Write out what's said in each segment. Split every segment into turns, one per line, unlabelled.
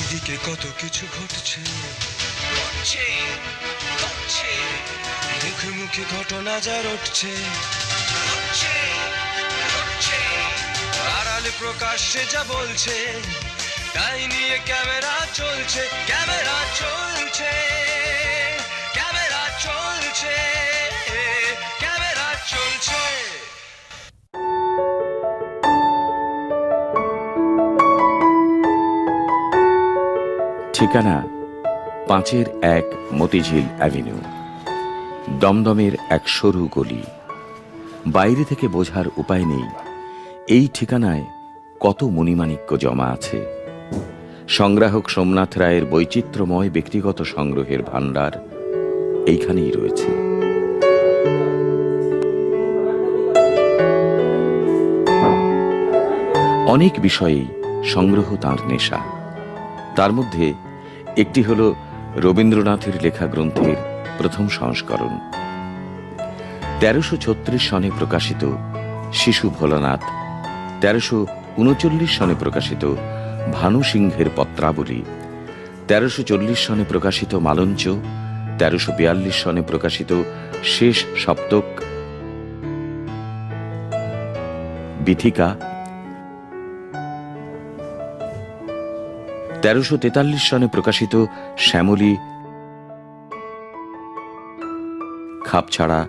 চারিদিকে কত কিছু ঘটছে, মুখে মুখে ঘটনা যা রটছে, আড়ালে প্রকাশ্যে যা বলছে, তাই নিয়ে ক্যামেরা চলছে, ক্যামেরা চলছে, ক্যামেরা চলছে, ক্যামেরা চলছে।
ঠিকানা 5-1 মতিঝিল অ্যাভিনিউ, দমদমের এক সরু গলি। বাইরে থেকে বোঝার উপায় নেই এই ঠিকানায় কত মণিমাণিক্য জমা আছে। সংগ্রাহক সোমনাথ রায়ের বৈচিত্র্যময় ব্যক্তিগত সংগ্রহের ভাণ্ডার এইখানেই রয়েছে। অনেক বিষয়েই সংগ্রহ তাঁর নেশা। তার মধ্যে একটি হল রবীন্দ্রনাথের লেখা গ্রন্থের প্রথম সংস্করণ। 1336 সনে প্রকাশিত শিশু ভোলানাথ, 1339 সনে প্রকাশিত ভানু সিংহের পত্রাবলী, 1340 সনে প্রকাশিত মালঞ্চ, 1342 সনে প্রকাশিত শেষ সপ্তক, বিথিকা, 1343 সনে প্রকাশিত শ্যামলী, খাপছাড়া,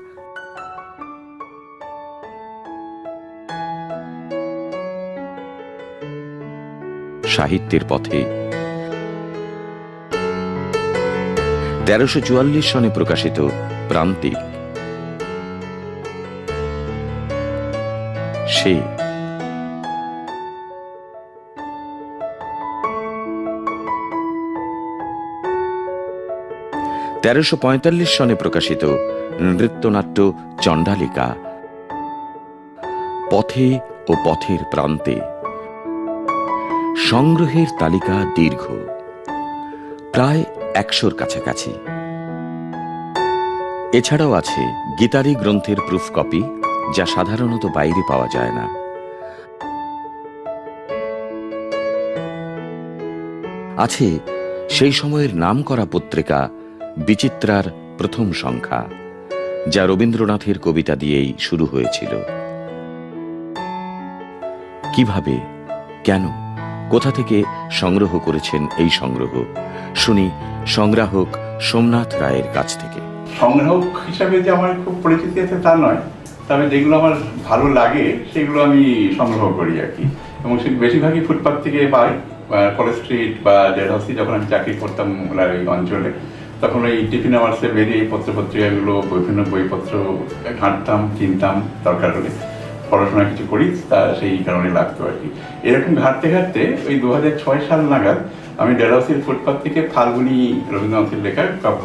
সাহিত্যের পথে, 1344 সনে প্রকাশিত প্রান্তিক, সে, 1345 সনে প্রকাশিত নৃত্যনাট্য চণ্ডালিকা, পথে ও পথের প্রান্তে। সংগ্রহের তালিকা দীর্ঘ, প্রায় 100-র কাছাকাছি। এছাড়াও আছে গীতারি গ্রন্থের প্রুফ কপি, যা সাধারণত বাইরে পাওয়া যায় না। আছে সেই সময়ের নামকরা পত্রিকা বিচিত্রার প্রথম সংখ্যা, যা রবীন্দ্রনাথের কবিতা দিয়েই শুরু হয়েছিল। কিভাবে, কেন, কোথা থেকে সংগ্রহ করেছেন এই সংগ্রহ, শুনি সংগ্রাহক সোমনাথ রায়ের কাছ থেকে।
সংগ্রাহক হিসাবে যে আমার খুব পরিচিতি আছে তা নয়, তবে যেগুলো আমার ভালো লাগে সেগুলো আমি সংগ্রহ করি আর কি। এবং সে বেশিরভাগই ফুটপাথ থেকে পাই। কলেজ স্ট্রিট বা ডেলহাউসি যখন আমি চাকরি করতাম ওই অঞ্চলে, তখন ওই টিফিন আওয়ার্সে বেরিয়ে পত্রপত্রিকাগুলো, বিভিন্ন বইপত্র ঘাঁটতাম, কিনতাম, দরকার হলে পড়াশোনা কিছু করি, তা সেই কারণে লাগতো আর কি। এরকম ঘাঁটতে ঘাঁটতে ওই 2006 সাল নাগাদ আমি ডেলহাউসির ফুটপাথ থেকে ফাল্গুনী রবীন্দ্রনাথের লেখা কাব্য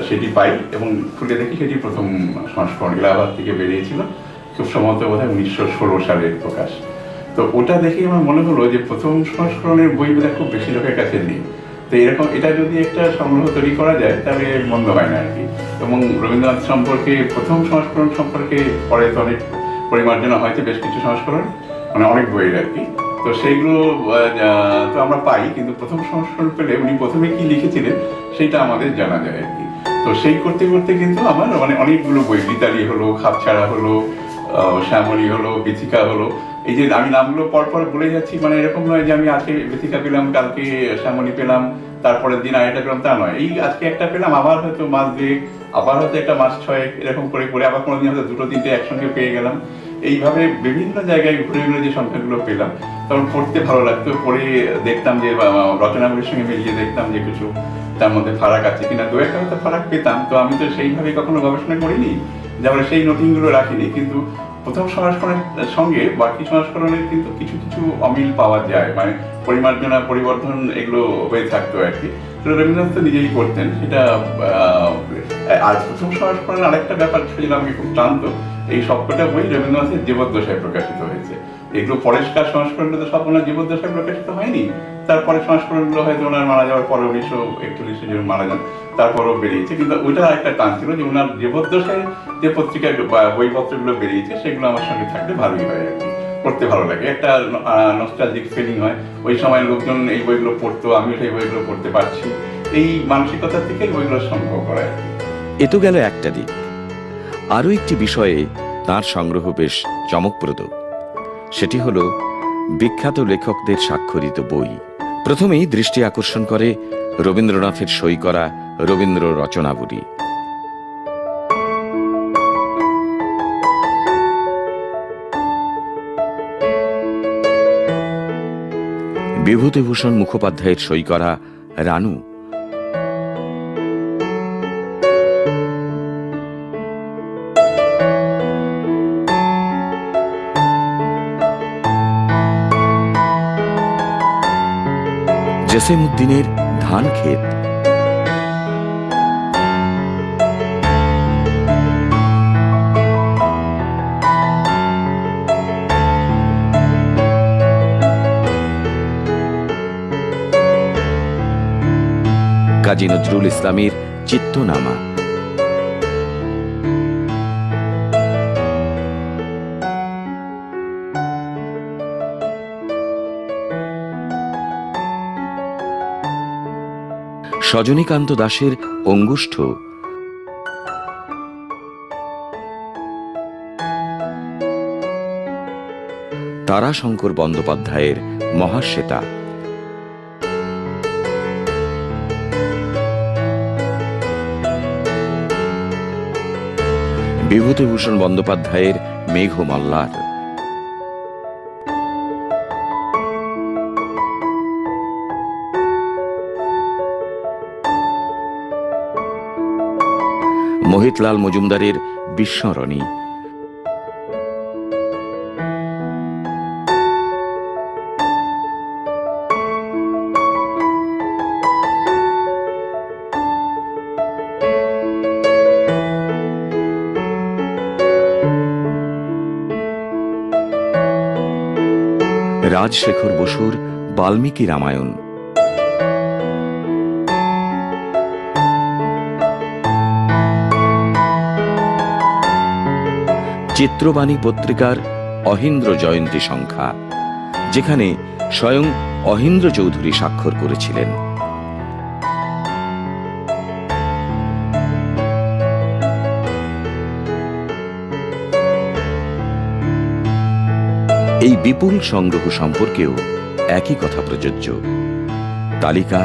সেটি পাই এবং খুলে দেখি সেটি প্রথম সংস্করণ এলাহাবাদ থেকে বেরিয়েছিল, খুব সম্ভবত বোধহয় 1916 সালের প্রকাশ। তো ওটা দেখে আমার মনে হলো যে প্রথম সংস্করণের বই বোধহয় খুব বেশি লোকের কাছে নেই। তো এরকম এটা যদি একটা সংগ্রহ তৈরি করা যায় তাহলে মন্দ হয় না আর কি। এবং রবীন্দ্রনাথ সম্পর্কে প্রথম সংস্করণ সম্পর্কে পরে তো অনেক পরিমার্জনা হয়েছে, বেশ কিছু সংস্করণ, মানে অনেক বইয়ের আর কি। তো সেইগুলো তো আমরা পাই, কিন্তু প্রথম সংস্করণ পেলে উনি প্রথমে কি লিখেছিলেন সেটা আমাদের জানা যায় আর কি। তো সেই করতে করতে কিন্তু আমার মানে অনেকগুলো বই, গীতালি হলো, খাপছাড়া হলো, শ্যামলী হলো, বিথিকা হলো, এই যে আমি নামগুলো পরপর বলে যাচ্ছি, মানে এরকম নয় যে আমি আজকে বিথিকা পেলাম, কালকে শ্যামলী পেলাম, তারপরের দিন আরেকটা পেলাম, তা নয়। এই আজকে একটা পেলাম, আবার হয়তো মাস 2, আবার হয়তো একটা মাস 6, এরকম করে করে আবার কোনোদিন হয়তো 2-3টে একসঙ্গে পেয়ে গেলাম। এইভাবে বিভিন্ন জায়গায় ঘুরে ঘুরে যে সংখ্যাগুলো পেলাম, তখন পড়তে ভালো লাগতো। পড়ে দেখতাম যে রচনাগুলির সঙ্গে মিলিয়ে দেখতাম যে কিছু তার মধ্যে ফারাক আছে কিনা, 2-1টা হয়তো ফারাক পেতাম। তো আমি তো সেইভাবে কখনো গবেষণা করিনি, যেমন সেই নোটিংগুলো রাখিনি, কিন্তু প্রথম সংস্করণের সঙ্গে বাকি সংস্করণের কিন্তু কিছু কিছু অমিল পাওয়া যায়, মানে পরিমার্জনা, পরিবর্ধন এগুলো হয়ে থাকতো আর কি। তো রবীন্দ্রনাথ তো নিজেই করতেন সেটা। আজ প্রথম সংস্করণের আরেকটা ব্যাপার ছিল, আমাকে খুব টানত, এই সবকটা বই রবীন্দ্রনাথের জীবদ্দশায় প্রকাশিত হয়েছে। এগুলো পরেশকার সংস্করণটা তো সব ওনার জীবদ্দশায় প্রকাশিত হয়নি, তারপরে সংস্করণগুলো হয়তো ওনার মারা যাওয়ার পরে 1941 যখন মারা যান তারপরেও বেরিয়েছে। কিন্তু ওইটা একটা টান ছিল যে ওনার জীবদ্দশায় যে পত্রিকা বইপত্রগুলো বেরিয়েছে সেগুলো আমার সঙ্গে থাকলে ভালোই হয় আর কি। পড়তে ভালো লাগে, একটা নস্টালজিক ফিলিং হয়। ওই সময় লোকজন এই বইগুলো পড়তো, আমিও সেই বইগুলো পড়তে পারছি, এই মানসিকতা থেকে বইগুলো সংগ্রহ করা আর কি।
এ তো গেল একটা দিক। আরও একটি বিষয়ে তার সংগ্রহ বেশ চমকপ্রদ। সেটি হল বিখ্যাত লেখকদের স্বাক্ষরিত বই। প্রথমেই দৃষ্টি আকর্ষণ করে রবীন্দ্রনাথের সই করা রবীন্দ্র রচনাবলী। বিভূতিভূষণ মুখোপাধ্যায়ের সই করা রানু, জসিমউদ্দিনের ধান ক্ষেত, কাজী নজরুল ইসলামের চিত্তনামা, সজনীকান্ত দাশের অঙ্গুষ্ঠ, তারাশঙ্কর বন্দ্যোপাধ্যায়ের মহাশ্বেতা, বিভূতিভূষণ বন্দ্যোপাধ্যায়ের মেঘমল্লার, মোহিতলাল মজুমদারের বিস্মরণী, রাজশেখর বসুর বাল্মীকি রামায়ণ, চিত্রবাণী পত্রিকার অহিন্দ্র জয়ন্তী সংখ্যা, যেখানে স্বয়ং অহিন্দ্র চৌধুরী স্বাক্ষর করেছিলেন। এই বিপুল সংগ্রহ সম্পর্কেও একই কথা প্রযোজ্য। তালিকা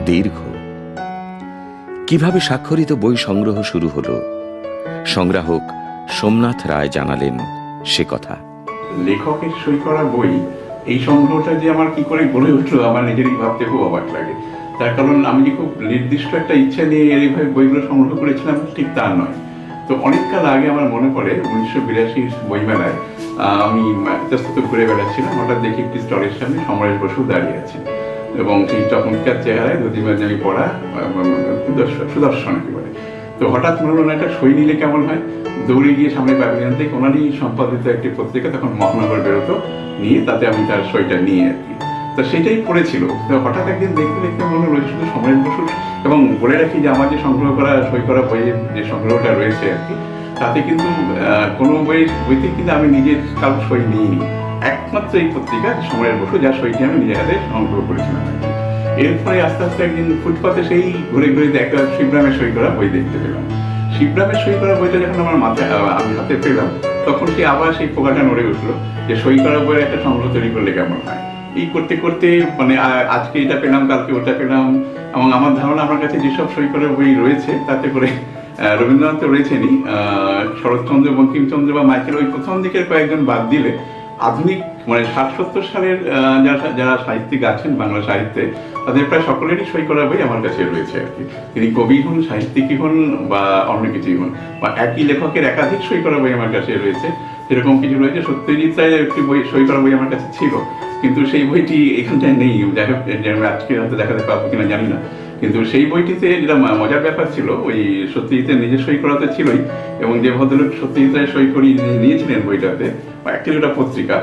দীর্ঘ। কিভাবে স্বাক্ষরিত বই সংগ্রহ শুরু হলো, সংগ্রাহক সোমনাথ রায় জানালেন সে কথা।
লেখকের সই করা বই, এই সংগ্রহটা যে আমার কি করে গড়ে উঠলো আমার নিজেরই ভাবতে খুব অবাক লাগে। তার কারণ আমি যে খুব নির্দিষ্ট একটা ইচ্ছা নিয়ে এইভাবে বইগুলো সংগ্রহ করেছিলাম ঠিক তা নয়। তো অনেককাল আগে আমার মনে পড়ে 1982 বইমেলায় আমি ইতস্তত ঘুরে বেড়াচ্ছিলাম, হঠাৎ দেখি একটি স্টলের সামনে সমরেশ বসু দাঁড়িয়ে আছেন এবং সেই চমৎকার চেহারায় ধুতিমাজামি পড়া সুদর্শন একেবারে। তো হঠাৎ মনে হলো একটা সই নিলে কেমন হয়, দৌড়ে গিয়ে সামনে প্যাভিলিয়ন থেকে ওনারই সম্পাদিত একটি পত্রিকা তখন মহানগর বেরোতো, নিয়ে তাতে আমি তার সইটা নিয়ে আর কি। তো সেটাই পড়েছিল। তো হঠাৎ একদিন দেখতে দেখতে মনে হলো শুধু সমরেশ বসুর, এবং বলে রাখি যে আমার যে সংগ্রহ করা সই করা বইয়ের যে সংগ্রহটা রয়েছে আর কি, তাতে কিন্তু কোনো বইতে কিন্তু আমি নিজের কারো সই নিইনি, একমাত্র এই পত্রিকা সমরেশ বসু যার সইটি আমি নিজের হাতে সংগ্রহ করেছিলাম আর কি। এরপরে আস্তে আস্তে একদিন ফুটপাতে সেই ঘুরে ঘুরে একটা শিবরামের সই করা বই দেখতে পেলাম। শিবরামের সই করা বইটা যখন আমার মাথায় আমি হাতে পেলাম, তখন সে আবার সেই পোকাটা নড়ে উঠলো যে সই করা বইয়ের একটা সংগ্রহ তৈরি করলে কেমন হয়। এই করতে করতে মানে আজকে এটা পেলাম, কালকে ওটা পেলাম, এবং আমার ধারণা আমার কাছে যেসব সই করা বই রয়েছে তাতে করে রবীন্দ্রনাথ তো রয়েছেনই, শরৎচন্দ্র, বঙ্কিমচন্দ্র বা মাইকেল ওই প্রথম দিকের কয়েকজন বাদ দিলে আধুনিক মানে 60-70 সালের যারা সাহিত্যিক আছেন বাংলা সাহিত্যে, তাদের প্রায় সকলেরই সই করা বই আমার কাছে রয়েছে আর কি। তিনি কবি হন, সাহিত্যিকই হন বা অন্য কিছুই হন, বা একই লেখকের একাধিক সই করা বই আমার কাছে রয়েছে। সেরকম কিছু রয়েছে। সত্যজিৎ রায়ের একটি বই সই করা বই আমার কাছে ছিল, কিন্তু সেই বইটি এখানটায় নেই। যাই হোক, আজকে হয়তো দেখাতে পারবো কিনা জানি না। কিন্তু সেই বইটিতে যেটা মজার ব্যাপার ছিল, ওই সত্যজিতের নিজের সই করাতে ছিলই, এবং যে ভদ্রলোক সত্যজিৎ রায় সই করিয়ে নিয়েছিলেন বইটাতে, একটি ওটা পত্রিকা,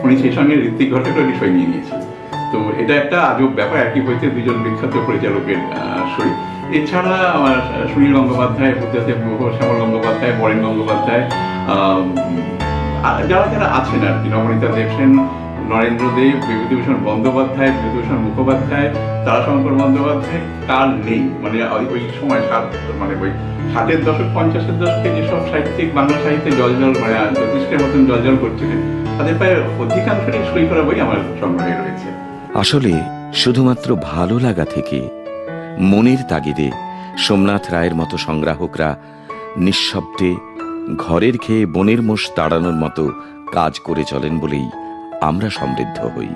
উনি সেই সঙ্গে ঋত্বিক ঘটকেরও সই নিয়ে নিয়েছিলেন। তো এটা একটা আজব ব্যাপার, একই বইতে দুজন বিখ্যাত পরিচালকের সই। এছাড়া আমার সুনীল গঙ্গোপাধ্যায়, শ্যামল গঙ্গোপাধ্যায়, বরেন গঙ্গোপাধ্যায়, যারা যারা আছেন আর কি, নবনীতা দেবসেন, নরেন্দ্র দেব, বিভূতিভূষণ বন্দ্যোপাধ্যায়, বিভূতিভূষণ মুখোপাধ্যায়, তারাশঙ্কর বন্দ্যোপাধ্যায়, কার নেই মানে ওই সময় মানে ওই 60-এর দশক 50-এর দশকে যেসব সাহিত্যিক বাংলা সাহিত্যে জলজল মানে জ্যোতিষ্কের মতন জলজল করছিলেন, তাদের প্রায় অধিকাংশই সই করা বই আমার সংগ্রহে রয়েছে।
আসলে শুধুমাত্র ভালো লাগা থেকে মনের তাগিদে সোমনাথ রায়ের মতো সংগ্রাহকরা নিঃশব্দে ঘরের খেয়ে বনের মোষ তাড়ানোর মতো কাজ করে চলেন বলেই আমরা সমৃদ্ধ হই,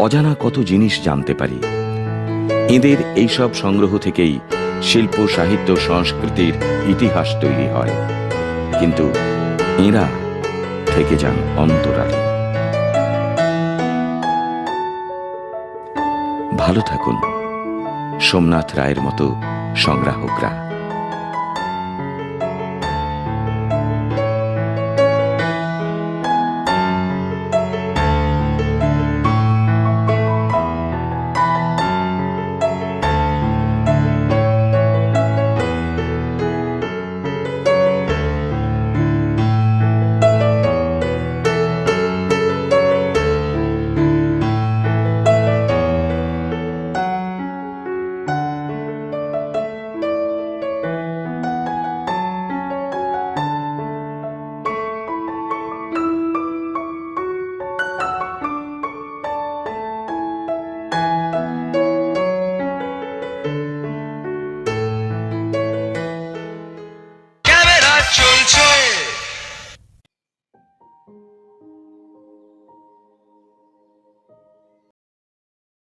অজানা কত জিনিস জানতে পারি। এদের এইসব সংগ্রহ থেকেই শিল্প, সাহিত্য, সংস্কৃতির ইতিহাস তৈরি হয়, কিন্তু এঁরা থেকে যান অন্তরালে। ভালো থাকুন সোমনাথ রায়ের মতো সংগ্রাহকরা।